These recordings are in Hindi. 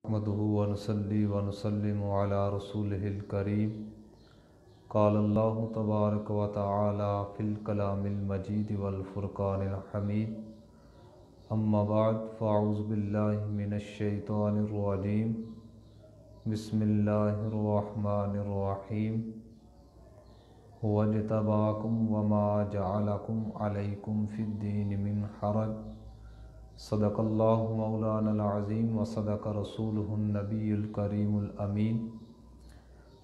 नहमदुहु व नुसल्ली व नुसल्लिमु अला रसूलिहिल करीम। क़ाल अल्लाहु तबारक व तआला फ़िल कलामिल मजीद वल फ़ुरक़ानिल हमीद। अम्मा बाद फ़अऊज़ु बिल्लाहि मिनश शैतानिर रजीम। बिस्मिल्लाहिर रहमानिर रहीम। वज्तबाकुम वमा जअलकुम अलैकुम फ़िद्दीन मिन हरज। सदक़ल्लाहु मौलानल अज़ीम व सदक़ रसूलुहुन नबियुल करीमुल अमीन।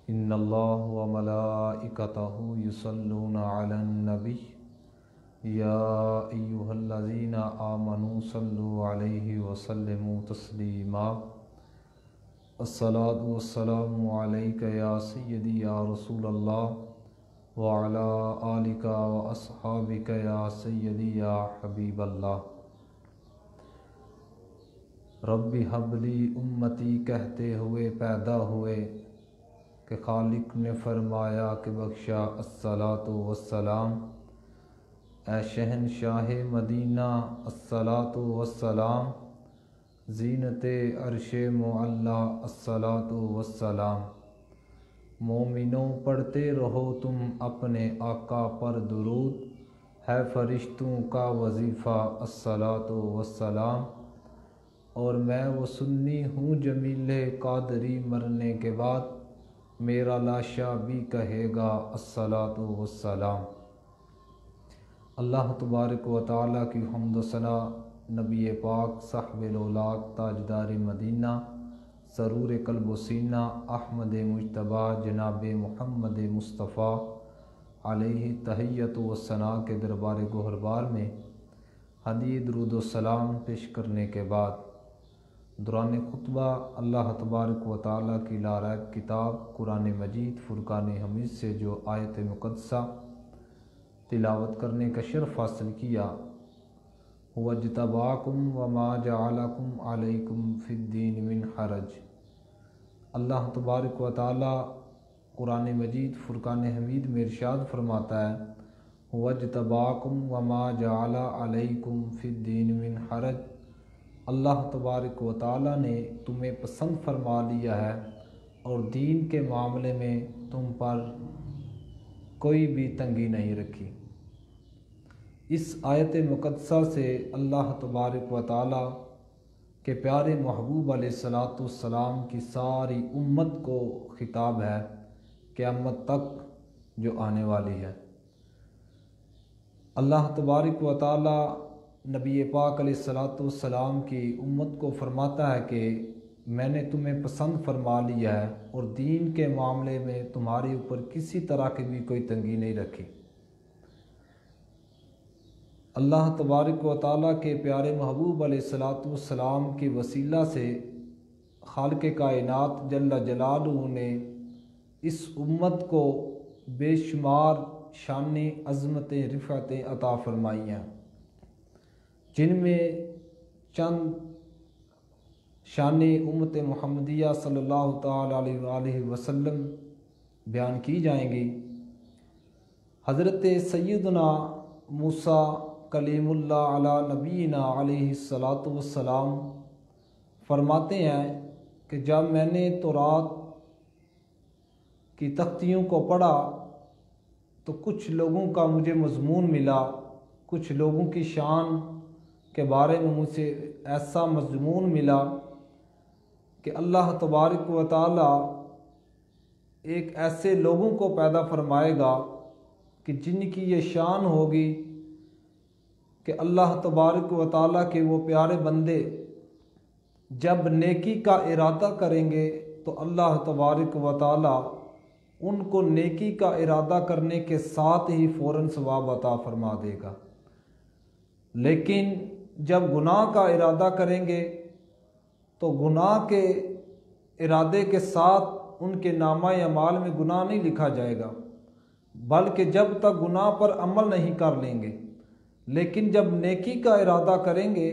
इन्नल्लाह व मलाइकतहु युसल्लूना अलन नबी या अय्युहल्लज़ीना आमनू सल्लु अलैहि व सल्लिमू तस्लीमा। अस्सलातु वस्सलामु अलैका या सय्यदी या रसूलल्लाह व अला आलिका व अस्हाबिका या सय्यदी या हबीबल्लाह। रब्बी हबली उम्मती कहते हुए पैदा हुए कि खालिक ने फरमाया कि बख्शा अस्सलातु वस्सलाम। ए शहनशाह मदीना अस्सलातु वस्सलाम। ज़ीनते अर्शे मुअल्ला अस्सलातु वस्सलाम। मोमिनों पढ़ते रहो तुम अपने आका पर दुरूद, है फरिश्तों का वजीफ़ा अस्सलातु वस्सलाम। और मैं वो सुन्नी हूँ जमीले कादरी, मरने के बाद मेरा लाशा भी कहेगा अस्सलातु वस्सलाम। अल्लाह तबारक व तआला की हम्द व सना नबी पाक साहिबुल औलाद ताजदार मदीना सरूर कल्ब व सीना अहमद मुज्तबा जनाब मुहम्मद मुस्तफ़ा अलैहि तहियत व सना के दरबार गोहरबार में हदी दुरूद व सलाम पेश करने के बाद दौरान खुतबा अल्लाह तबारक व तआला की लारैब किताब कुरान मजीद फ़ुरक़ान हमीद से जो आयत मुक़द्दसा तिलावत करने का शर्फ़ हासिल किया, वज्तबाकुम वमा जअलकुम अलैकुम फ़िद्दीन मिन हरज। अल्लाह तबारक व तआला कुरान मजीद फ़ुरक़ान हमीद में इरशाद फरमाता है, वज्तबाकुम वमा जअल अलैकुम फ़िद्दीन मिन हरज। अल्लाह तबारक व तआला ने तुम्हें पसंद फरमा लिया है और दीन के मामले में तुम पर कोई भी तंगी नहीं रखी। इस आयत मुक़द्दसा से अल्लाह तबारक व तआला के प्यारे महबूब अलैहिस्सलातु वस्सलाम की सारी उम्मत को खिताब है, क़यामत तक जो आने वाली है। अल्लाह तबारक व तआला नबी पाक अलैहिस्सलातु वस्सलाम की उम्मत को फरमाता है कि मैंने तुम्हें पसंद फरमा लिया है और दीन के मामले में तुम्हारे ऊपर किसी तरह की भी कोई तंगी नहीं रखी। अल्लाह तबारक व तआला के प्यारे महबूब अलैहिस्सलातु वस्सलाम के वसीला से खालिक़ कायनात जल्ल जलालुहु ने इस उम्मत को बेशुमार शान अज़मतें रिफ़अतें अता फरमाई हैं, जिनमें चंद शान उम्मत मुहम्मदिया सल्लल्लाहु ताला अलैहि वसल्लम बयान की जाएंगी। हज़रत सय्यदना मूसा कलीमुल्लाह अला नबीना अलैहिस्सलातु वस्सलाम फरमाते हैं कि जब मैंने तौरात की तख्तियों को पढ़ा तो कुछ लोगों का मुझे मज़मून मिला, कुछ लोगों की शान के बारे में मुझे ऐसा मज़मून मिला कि अल्लाह तबारक व तआला एक ऐसे लोगों को पैदा फरमाएगा कि जिनकी ये शान होगी कि अल्लाह तबारक व तआला के वो प्यारे बंदे जब नेकी का इरादा करेंगे तो अल्लाह तबारक व तआला उनको नेकी का इरादा करने के साथ ही फ़ौरन सवाब अता फरमा देगा। लेकिन जब गुनाह का इरादा करेंगे तो गुनाह के इरादे के साथ उनके नामा अमाल में गुनाह नहीं लिखा जाएगा, बल्कि जब तक गुनाह पर अमल नहीं कर लेंगे। लेकिन जब नेकी का इरादा करेंगे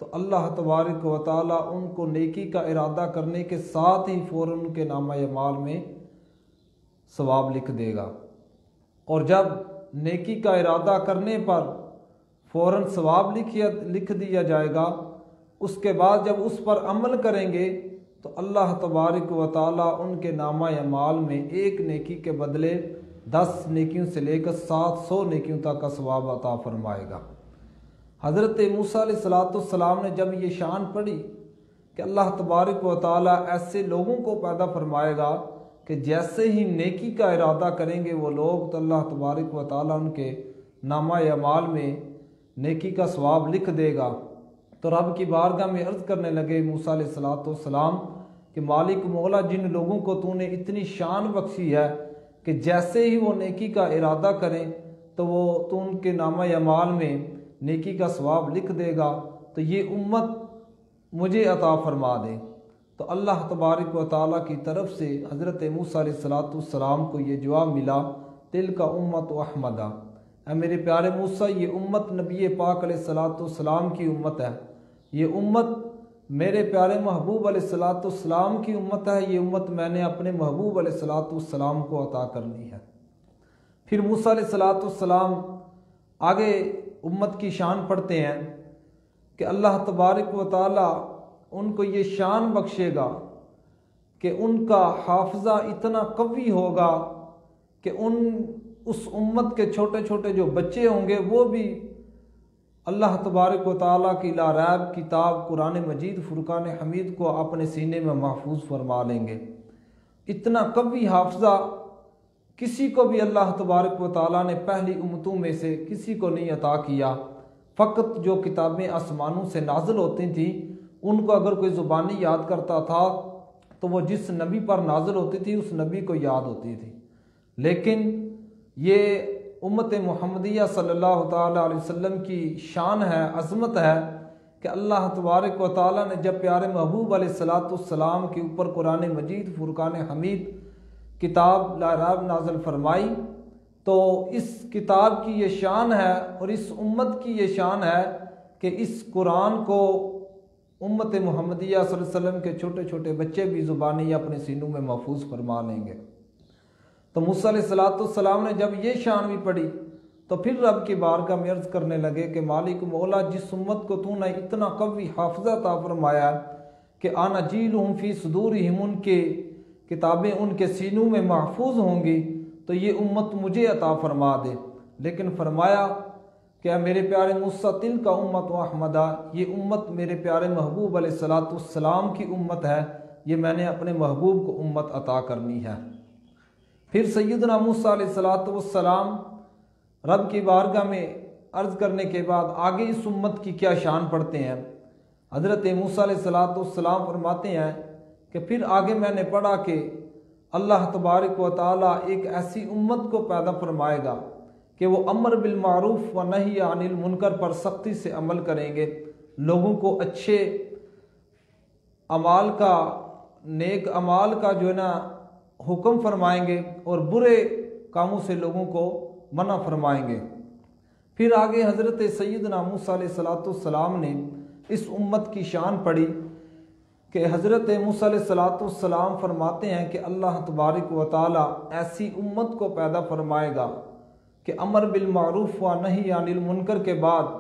तो अल्लाह तबारक व तआला उनको नेकी का इरादा करने के साथ ही फ़ौरन उनके नामा अमाल में सवाब लिख देगा। और जब नेकी का इरादा करने पर फ़ौरन सवाब लिख दिया जाएगा, उसके बाद जब उस पर अमल करेंगे तो अल्लाह तबारक व तआला उनके नामा अमाल में एक नेकी के बदले 10 नेकियों से लेकर 700 नेकियों तक का सवाब अता फरमाएगा। हज़रत मूसा अलैहिस्सलाम ने जब ये शान पढ़ी कि अल्लाह तबारक व तआला ऐसे लोगों को पैदा फरमाएगा कि जैसे ही नेकी का इरादा करेंगे वो लोग, तो अल्लाह तबारक व तआला उनके नामा अमाल में नेकी का सवाब लिख देगा। तो रब की बारगाह में अर्ज़ करने लगे मूसा अलैहिस्सलाम कि मालिक मौला, जिन लोगों को तूने इतनी शान बख्शी है कि जैसे ही वो नेकी का इरादा करें तो वो तो उनके नामा अमाल में नेकी का सवाब लिख देगा, तो ये उम्मत मुझे अता फरमा दे। तो अल्लाह तबारक व तआला की तरफ से हज़रत मूसा अलैहिस्सलाम को ये जवाब मिला, तिल का उम्मत अहमदा, मेरे प्यारे मूसा, ये उम्मत नबी पाक अलैहिस्सलाम की उम्मत है। ये उम्मत मेरे प्यारे महबूब अलैहिस्सलाम की उम्मत है। ये उम्मत मैंने अपने महबूब अलैहिस्सलाम को अता करनी है। फिर मूसा अलैहिस्सलाम आगे उम्मत की शान पढ़ते हैं कि अल्लाह तबारक व तआला उनको ये शान बख्शेगा कि उनका हाफजा इतना कवी होगा कि उस उम्मत के छोटे छोटे जो बच्चे होंगे वो भी अल्लाह तबारक व तआला की ला रैब किताब कुरान मजीद फुरकान हमीद को अपने सीने में महफूज फरमा लेंगे। इतना कवी हाफजा किसी को भी अल्लाह तबारक व तआला ने पहली उम्मतों में से किसी को नहीं अता किया। फ़कत जो किताबें आसमानों से नाजिल होती थी उनको अगर कोई ज़ुबानी याद करता था तो वो जिस नबी पर नाजिल होती थी उस नबी को याद होती थी। लेकिन ये उम्मत मुहम्मदिया सल्लल्लाहु ताला अलैहि वसल्लम की शान है, अज़मत है कि अल्लाह तबारक व तआला ने जब प्यारे महबूब अलैहिस्सलाम के ऊपर कुरान मजीद फुरकान हमीद किताब ला रैब नाज़िल फरमाई, तो इस किताब की ये शान है और इस उम्मत की ये शान है कि इस कुरान को उम्मत मुहम्मदिया सल्लल्लाहु अलैहि वसल्लम के छोटे छोटे बच्चे भी ज़ुबानी अपने सीनों में महफूज फरमा लेंगे। तो मूसा अलैहिस्सलाम ने जब ये शान भी पढ़ी तो फिर रब की बारगाह में अर्ज़ करने लगे कि मालिक मौला, जिस उम्मत को तूने इतना कवी हाफजा अता फरमाया कि आना जीलुहुम फी सुदूरिहिम, उनके किताबें उनके सीनों में महफूज होंगी, तो ये उम्मत मुझे अता फरमा दे। लेकिन फरमाया कि मेरे प्यारे मूसा, तिल का उम्मत व अहमदा, ये उम्मत मेरे प्यारे महबूब अलैहिस्सलाम की उम्मत है, ये मैंने अपने महबूब को उम्मत अता करनी है। फिर सैयदना मूसा अलैहिस्सलाम रब की बारगाह में अर्ज़ करने के बाद आगे इस उम्मत की क्या शान पढ़ते हैं। हज़रत मूसा अलैहिस्सलाम फरमाते हैं कि फिर आगे मैंने पढ़ा कि अल्लाह तबारक व तआला एक ऐसी उम्मत को पैदा फरमाएगा कि वो अमर बिल मारूफ व नही अनिल मुनकर पर सख्ती से अमल करेंगे, लोगों को अच्छे अमाल का, नेक अमाल का जो है ना हुक्म फरमाएंगे और बुरे कामों से लोगों को मना फरमाएंगे। फिर आगे हज़रत सैयदना मूसा अलैहिस्सलाम ने इस उम्मत की शान पढ़ी कि हज़रत मूसा अलैहिस्सलाम फरमाते हैं कि अल्लाह तबारक व तआला ऐसी उम्मत को पैदा फरमाएगा कि अमर बिल मारूफ व नही अनिल मुनकर के बाद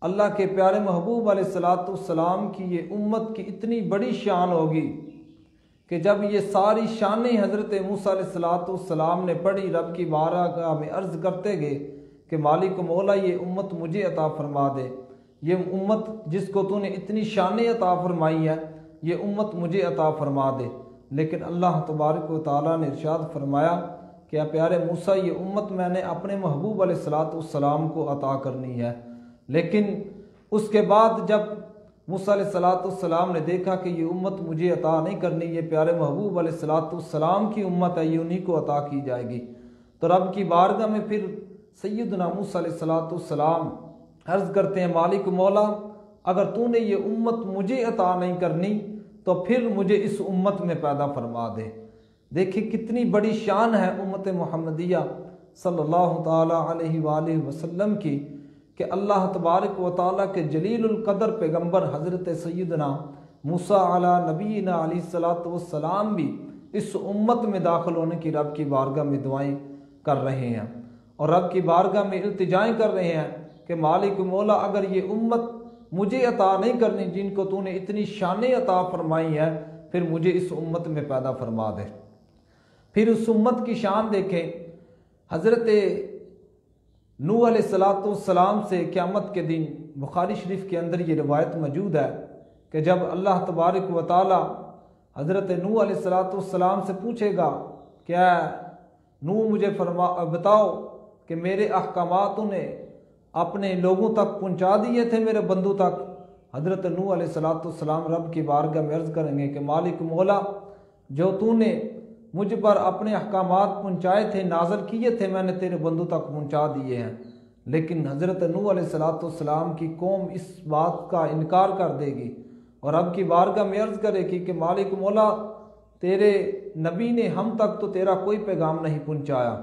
अल्लाह के प्यारे महबूब अलैहिस्सलाम की ये उम्मत की इतनी बड़ी शान होगी कि जब ये सारी शानें हज़रत मूसा अलैहिस्सलाम ने पढ़ी, रब की बारगाह में अर्ज़ करते गए कि मालिक मौला, ये उम्मत मुझे अता फरमा दे, ये उम्मत जिसको तूने इतनी शानें अता फरमाई है, ये उम्मत मुझे अता फरमा दे। लेकिन अल्लाह तबारक व तआला ने इरशाद फरमाया कि प्यारे मूसा, ये उम्मत मैंने अपने महबूब अलैहिस्सलाम को अता करनी है। लेकिन उसके बाद जब मूसा अलैहिस्सलाम ने देखा कि ये उम्मत मुझे अता नहीं करनी, ये प्यारे महबूब अलैहिस्सलाम की उम्मत है, ये उन्हीं को अता की जाएगी, तो रब की बारगाह में फिर सैयदना मूसा अलैहिस्सलाम अर्ज़ करते हैं, मालिक मौला, अगर तूने ये उम्मत मुझे अता नहीं करनी तो फिर मुझे इस उम्मत में पैदा फरमा दे। देखिए कितनी बड़ी शान है उम्मत मुहम्मदिया सल्लल्लाहु ताला अलैहि वसल्लम की कि अल्लाह तबारक व तआला के जलीलुल कदर पैगम्बर हज़रत सैयदना मूसा अला नबीना अलैहिस्सलातु वस्सलाम भी इस उम्मत में दाखिल होने की रब की बारगाह में दुआएं कर रहे हैं और रब की बारगाह में इल्तिजाएं कर रहे हैं कि मालिक मौला, अगर ये उम्मत मुझे अता नहीं करनी जिनको तूने इतनी शान अता फरमाई है, फिर मुझे इस उम्मत में पैदा फरमा दे। फिर उस उम्मत की शान देखें, हज़रत नूह अलैहिस्सलाम से क़यामत के दिन बुखारी शरीफ के अंदर ये रिवायत मौजूद है कि जब अल्लाह तबारक व तआला हज़रत नूह अलैहिस्सलाम से पूछेगा, क्या नूह मुझे बताओ कि मेरे अहकामात ने अपने लोगों तक पहुँचा दिए थे, मेरे बंदू तक। हज़रत नूह अलैहिस्सलाम रब की बारगाह में अर्ज़ करेंगे कि मालिक मौला, जो तूने मुझ पर अपने अहकामात पहुँचाए थे, नाज़िल किए थे, मैंने तेरे बंदू तक पहुँचा दिए हैं। लेकिन हज़रत नूह अलैहिस्सलाम की कौम इस बात का इनकार कर देगी और रब की बारगाह में अर्ज़ करेगी कि मालिक मौला, तेरे नबी ने हम तक तो तेरा कोई पैगाम नहीं पहुँचाया।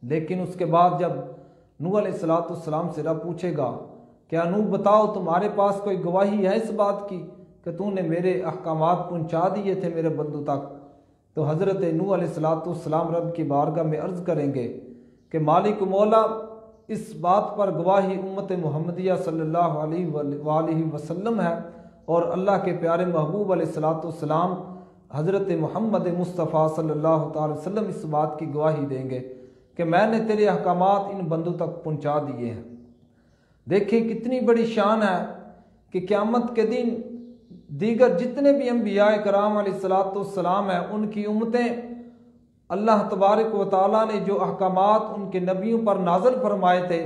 लेकिन उसके बाद जब नूह अलैहिस्सलाम से रब पूछेगा, क्या नूह बताओ तुम्हारे पास कोई गवाही है इस बात की कि तूने मेरे अहकामात पहुँचा दिए थे मेरे बंदू तक? तो हज़रत नूह अलैहिस्सलाम रब की बारगाह में अर्ज़ करेंगे कि मालिक मौला, इस बात पर गवाही उम्मत मुहम्मदिया सल्लल्लाहु अलैहि वसल्लम है और अल्लाह के प्यारे महबूब अलैहिस्सलाम हज़रत मोहम्मद मुस्तफ़ा सल्लल्लाहु अलैहि वसल्लम इस बात की गवाही देंगे कि मैंने तेरे अहकामात इन बंदों तक पहुँचा दिए हैं। देखें कितनी बड़ी शान है कि क़यामत के दिन दीगर जितने भी अम्बिया कराम अलैहिस्सलाम हैं, उनकी उम्मतें अल्लाह तबारक व तआला ने जो अहकामात उनके नबियों पर नाज़िल फरमाए थे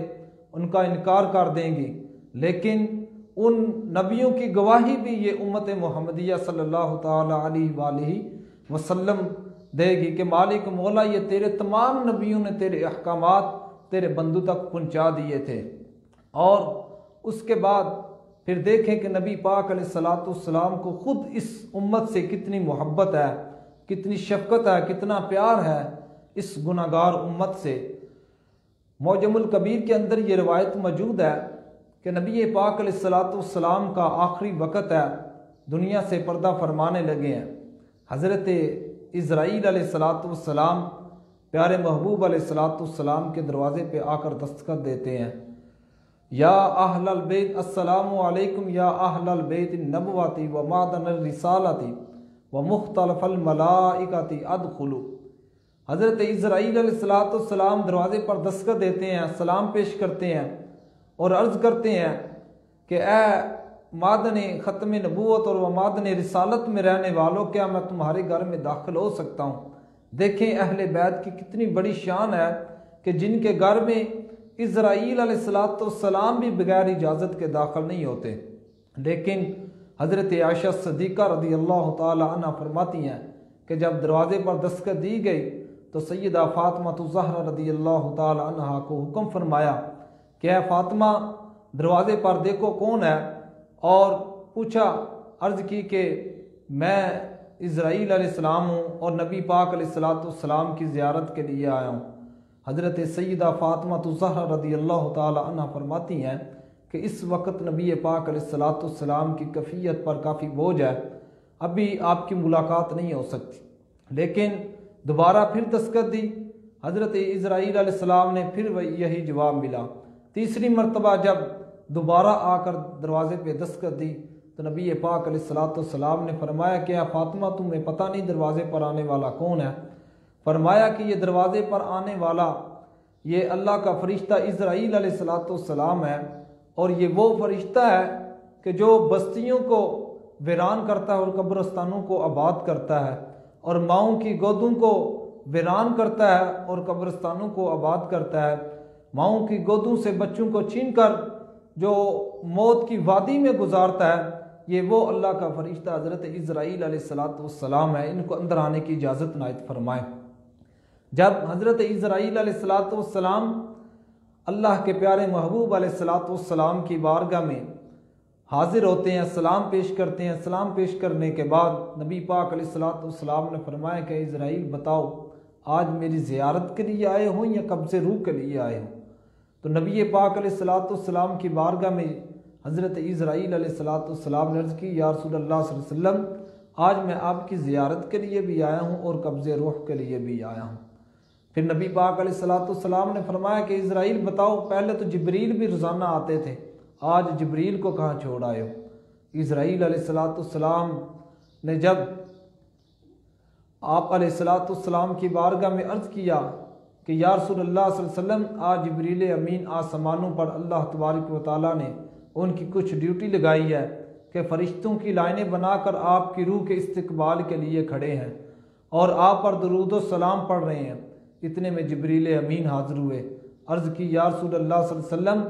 उनका इनकार कर देंगी। लेकिन उन नबियों की गवाही भी ये उम्मत मुहम्मदिया सल्लल्लाहु ताला अलैहि वसल्लम देगी कि मालिक मौला, ये तेरे तमाम नबियों ने तेरे अहकामात तेरे बंदू तक पहुँचा दिए थे। और उसके बाद फिर देखें कि नबी पाक अलैहिस्सलाम को खुद इस उम्मत से कितनी मोहब्बत है, कितनी शफ़क़त है, कितना प्यार है इस गुनाहगार उम्मत से। मौजमुल कबीर के अंदर ये रवायत मौजूद है कि नबी पाक अलैहिस्सलाम का आखिरी वक़्त है, दुनिया से पर्दा फरमाने लगे हैं। हज़रत इज़राइल अलैहिस्सलाम प्यारे महबूब अलैहिस्सलाम के दरवाज़े पे आकर दस्तखत देते हैं, या अहलल बैत अस्सलामु अलैकुम या अहलल बैत नबवती व मादन रिसालती व मुख्तलफल मलाइकती अदखुलू। हज़रत इज़राइल अलैहिस्सलाम दरवाज़े पर दस्तखत देते हैं, सलाम पेश करते हैं और अर्ज़ करते हैं कि ए मादन ख़त्म नबूवत और मादन रिसालत में रहने वालों, क्या मैं तुम्हारे घर में दाखिल हो सकता हूँ? देखें अहले बैत की कितनी बड़ी शान है कि जिनके घर में इज़राइल अलैहिस्सलाम भी बगैर इजाज़त के दाखिल नहीं होते। लेकिन हज़रत आयशा सिद्दीक़ा रज़ी अल्लाह ताला अन्हा फरमाती हैं कि जब दरवाज़े पर दस्तखत दी गई तो सैयदा फ़ातिमा ज़हरा रज़ी अल्लाह ताला अन्हा को हुक्म फरमाया कि ऐ फ़ातिमा, दरवाज़े पर देखो कौन है। और पूछा, अर्ज़ की कि मैं इज़राइल अलैहिस्सलाम हूँ और नबी पाक अलैहिस्सलाम की ज़ियारत के लिए आया हूँ। हज़रत सैयदा फ़ातिमा ज़हरा रज़ी अल्लाह ताला अन्हा फरमाती हैं कि इस वक्त नबी पाक अलैहिस्सलाम की कैफियत पर काफ़ी बोझ है, अभी आपकी मुलाकात नहीं हो सकती। लेकिन दोबारा फिर दस्तखत दी, हज़रत इज़राइल अलैहिस्सलाम ने फिर यही जवाब मिला। तीसरी मरतबा जब दोबारा आकर दरवाज़े पे दस्तखत दी तो नबी पाक अलैहिस्सलाम ने फरमाया कि फ़ातिमा, तुम्हें पता नहीं दरवाज़े पर आने वाला कौन है? फरमाया कि ये दरवाज़े पर आने वाला ये अल्लाह का फ़रिश्ता इज़राइल अलैहिस्सलाम है और ये वो फ़रिश्ता है कि जो बस्तियों को वीरान करता है और कब्रिस्तानों को आबाद करता है और माओं की गोदों को वीरान करता है और कब्रिस्तानों को आबाद करता है। माओं की गोदों से बच्चों को छीन कर जो मौत की वादी में गुजारता है, ये वो अल्लाह का फ़रिश्ता हज़रत इज़राइल अलैहिस्सलाम है। इनको अंदर आने की इजाज़त नायत फरमाए। जब हज़रत इज़राइल अलैहिस्सलाम अल्लाह के प्यारे महबूब अलैहिस्सलाम की बारगाह में हाजिर होते हैं, सलाम पेश करते हैं। सलाम पेश करने के बाद नबी पाक अलैहिस्सलाम ने फरमाया कि इज़राइल बताओ, आज मेरी ज़ियारत के लिए आए हो या कब्ज़े रूह के लिए आए हो? तो नबी पाक अलैहिस्सलाम की बारगाह में हज़रत इज़राइल अलैहिस्सलाम ने अर्ज़ की, या रसूलल्लाह सल्लल्लाहु अलैहि वसल्लम, आज मैं आपकी ज़ियारत के लिए भी आया हूँ और कब्ज़े रूह के लिए भी आया हूँ। फिर नबी पाक अलैहिस्सलाम ने फरमाया कि इज़राइल बताओ, पहले तो जिब्रील भी रोज़ाना आते थे आज जिब्रील को कहाँ छोड़ आए हो। इज़राइल अलैहिस्सलाम ने जब आप अलैहिस्सलाम की बारगाह में अर्ज़ किया कि या रसूलल्लाह सल्लल्लाहु अलैहि वसल्लम, आज जिब्रील अमीन आसमानों पर अल्लाह तबारक व तआला ने उनकी कुछ ड्यूटी लगाई है कि फ़रिश्तों की लाइनें बनाकर आपकी रूह के इस्तकबाल के लिए खड़े हैं और आप पर दुरूद व सलाम पढ़ रहे हैं। इतने में जिब्रील अमीन हाज़िर हुए। अर्ज़ की या रसूलल्लाह सल्लल्लाहु अलैहि वसल्लम,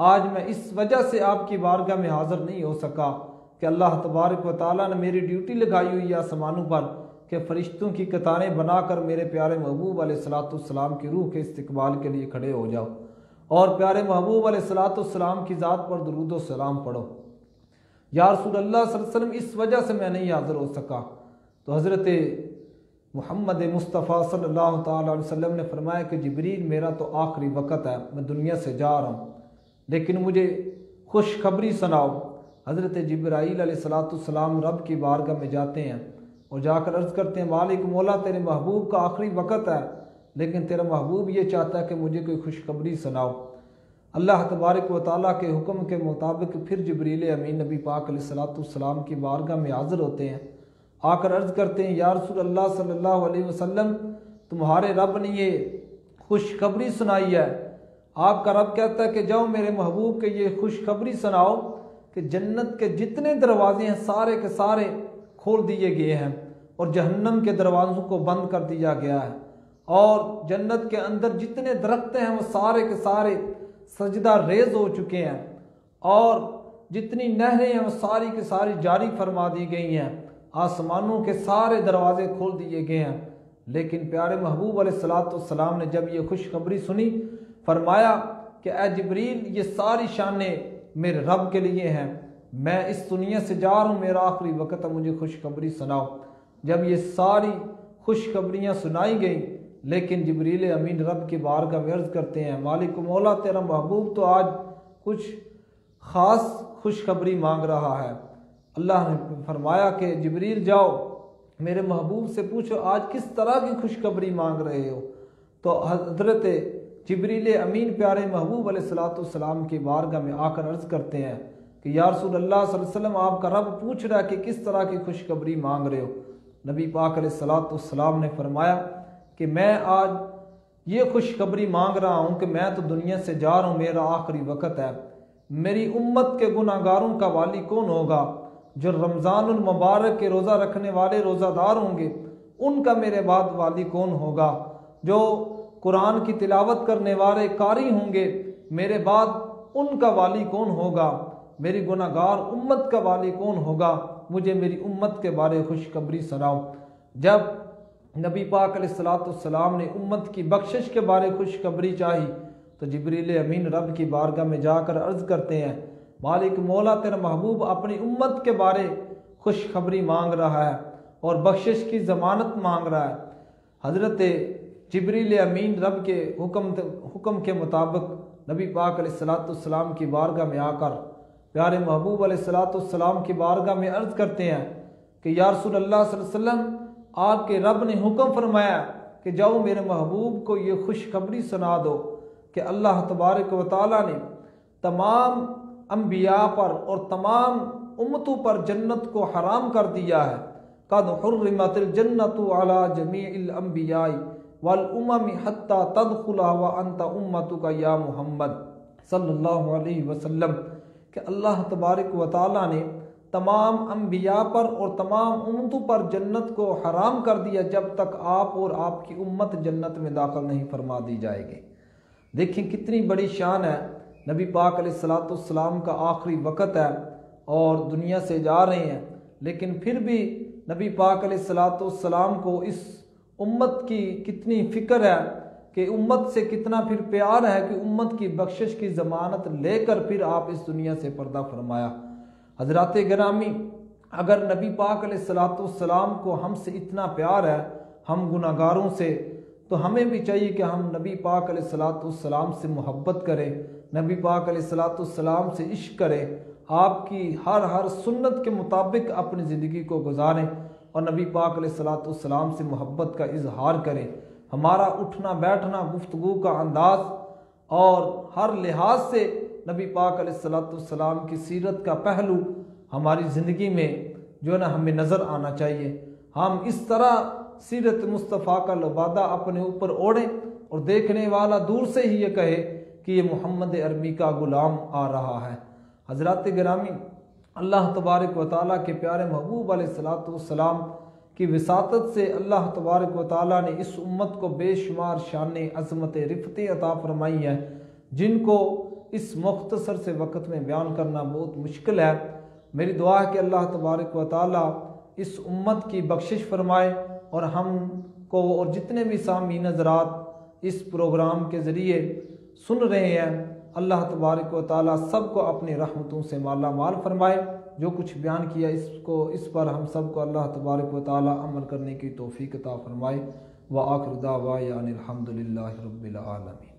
आज मैं इस वजह से आपकी बारगाह में हाज़िर नहीं हो सका कि अल्लाह तबारक व तआला ने मेरी ड्यूटी लगाई हुई है आसमानों पर कि फ़रिश्तों की कतारें बनाकर मेरे प्यारे महबूब अलैहिस्सलाम की रूह के इस्तकबाल के लिए खड़े हो जाओ और प्यारे महबूब अलैहिस्सलाम की ज़ात पर दुरूद व सलाम पढ़ो। या रसूलल्लाह सल्लल्लाहु अलैहि वसल्लम, इस वजह से मैं नहीं हाज़िर हो सका। तो हज़रत मोहम्मद मुस्तफ़ा सल्लल्लाहु तआला अलैहि वसल्लम ने फरमाया कि जिब्रील, मेरा तो आखिरी वक़्त है, मैं दुनिया से जा रहा हूँ, लेकिन मुझे खुशखबरी सुनाओ। हज़रत जिब्राईल अलैहिस्सलाम रब की बारगाह में जाते हैं और जाकर अर्ज़ करते हैं, मालिक मौला, तेरे महबूब का आखिरी वक़्त है, लेकिन तेरा महबूब ये चाहता है कि मुझे कोई खुशखबरी सुनाओ। अल्लाह तबारक व तआला के हुक्म के मुताबिक फिर जिब्रील अमीन नबी पाक अलैहिस्सलाम की बारगाह में हाज़िर होते हैं। आकर अर्ज़ करते हैं, या रसूलल्लाह सल्लल्लाहु अलैहि वसल्लम, तुम्हारे रब ने ये खुशखबरी सुनाई है। आपका रब कहता है कि जाओ मेरे महबूब के ये खुशखबरी सुनाओ कि जन्नत के जितने दरवाजे हैं सारे के सारे खोल दिए गए हैं और जहन्नम के दरवाज़ों को बंद कर दिया गया है और जन्नत के अंदर जितने दरख्त हैं वो सारे के सारे सजदा रेज हो चुके हैं और जितनी नहरें हैं वो सारी की सारी जारी फरमा दी गई हैं। आसमानों के सारे दरवाजे खोल दिए गए हैं। लेकिन प्यारे महबूब अलैहिस्सलाम ने जब ये खुशखबरी सुनी, फरमाया कि ए जिब्रील, ये सारी शानें मेरे रब के लिए हैं, मैं इस दुनिया से जा रहा हूँ, मेरा आखिरी वक़्त है, मुझे खुशखबरी सुनाओ। जब ये सारी खुशखबरियाँ सुनाई गई, लेकिन जिब्रील अमीन रब की बारगाह में अर्ज़ करते हैं, मालिक मौला, तेरा महबूब तो आज कुछ ख़ास खुशखबरी मांग रहा है। अल्लाह ने फरमाया कि जिब्रील, जाओ मेरे महबूब से पूछो आज किस तरह की खुशखबरी मांग रहे हो। तो हज़रत जिब्रील अमीन प्यारे महबूब अलैहिस्सलाम की बारगाह में आकर अर्ज़ करते हैं कि या रसूलल्लाह सल्लल्लाहु अलैहि वसल्लम, आपका रब पूछ रहा है कि किस तरह की खुशखबरी मांग रहे हो। नबी पाक अलैहिस्सलाम ने फरमाया कि मैं आज ये खुशखबरी मांग रहा हूँ कि मैं तो दुनिया से जा रहा हूँ, मेरा आखिरी वक़्त है, मेरी उम्मत के गुनाहगारों का वाली कौन होगा? जो रमज़ानुल मुबारक के रोज़ा रखने वाले रोज़ादार होंगे उनका मेरे बाद वाली कौन होगा? जो कुरान की तिलावत करने वाले कारी होंगे मेरे बाद उनका वाली कौन होगा? मेरी गुनाहगार उम्मत का वाली कौन होगा? मुझे मेरी उम्मत के बारे खुशखबरी सुनाओ। जब नबी पाक अलैहिस्सलाम ने उम्मत की बख्शिश के बारे खुशखबरी चाही तो जिब्रील अमीन रब की बारगाह में जाकर अर्ज़ करते हैं, मालिक मौला, तेरा महबूब अपनी उम्मत के बारे खुशखबरी मांग रहा है और बख्शिश की ज़मानत मांग रहा है। हज़रत जिब्रील अमीन रब के हुक्म के मुताबिक नबी पाक अलैहिस्सलाम की बारगाह में आकर प्यारे महबूब अलैहिस्सलाम की बारगाह में अर्ज़ करते हैं कि या रसूलल्लाह सल्लल्लाहु अलैहि वसल्लम, आपके रब ने हुक्म फरमाया कि जाओ मेरे महबूब को ये खुशखबरी सुना दो कि अल्लाह तबारक व तआला ने तमाम अम्बिया पर और तमाम उम्मतों पर जन्नत को हराम कर दिया है। कद हुर्रिमतिल जन्नतु अला जमीइल अंबियाई वल उम्ममी हत्ता तदखुला व अंता उम्मतुका या मुहम्मद सल्लल्लाहु अलैहि वसल्लम, कि अल्लाह तबारक व तआला ने तमाम अम्बिया पर और तमाम उम्मतों पर जन्नत को हराम कर दिया जब तक आप और आपकी उम्मत जन्नत में दाखिल नहीं फरमा दी जाएगी। देखिए कितनी बड़ी शान है। नबी पाक अलैहिस्सलाम का आखिरी वक़्त है और दुनिया से जा रहे हैं, लेकिन फिर भी नबी पाक अलैहिस्सलाम को इस उम्मत की कितनी फ़िक्र है कि उम्मत से कितना फिर प्यार है कि उम्मत की बख्शिश की ज़मानत लेकर फिर आप इस दुनिया से पर्दा फरमाया। हज़रात गिरामी, अगर नबी पाक अलैहिस्सलाम को हमसे इतना प्यार है, हम गुनाहगारों से, तो हमें भी चाहिए कि हम नबी पाक अलैहिस्सलाम से मोहब्बत करें, नबी पाक अलैहिस्सलाम से इश्क करें, आपकी हर सुन्नत के मुताबिक अपनी ज़िंदगी को गुजारें और नबी पाक अलैहिस्सलाम से मोहब्बत का इजहार करें। हमारा उठना बैठना, गुफ्तगू का अंदाज़ और हर लिहाज से नबी पाक अलैहिस्सलाम की सीरत का पहलू हमारी ज़िंदगी में जो है ना हमें नज़र आना चाहिए। हम इस तरह सीरत मुस्तफ़ा का लबादा अपने ऊपर ओढ़ें और देखने वाला दूर से ही ये कहे कि ये मोहम्मद अरबी का ग़ुलाम आ रहा है। हज़रात गिरामी, अल्लाह तबारक व तआला के प्यारे महबूब अलैहिस्सलाम की विसातत से अल्लाह तबारक व तआला ने इस उम्मत को बेशुमार शान अज़मत रिफ़तें अता फरमाई है, जिनको इस मुख्तसर से वक़्त में बयान करना बहुत मुश्किल है। मेरी दुआ है कि अल्लाह तबारक व तआला इस उम्मत की बख्शिश फरमाए और हम को और जितने भी सामीन हज़रात इस प्रोग्राम के ज़रिए सुन रहे हैं, अल्लाह तबारक व तआला सबको अपनी रहमतों से माला माल फरमाए। जो कुछ बयान किया इस पर हम सबको अल्लाह तबारक व तआला अमल करने की तौफीक अता फरमाए। व आखिर दावाना अनिल हम्दुलिल्लाहि रब्बिल आलमीन।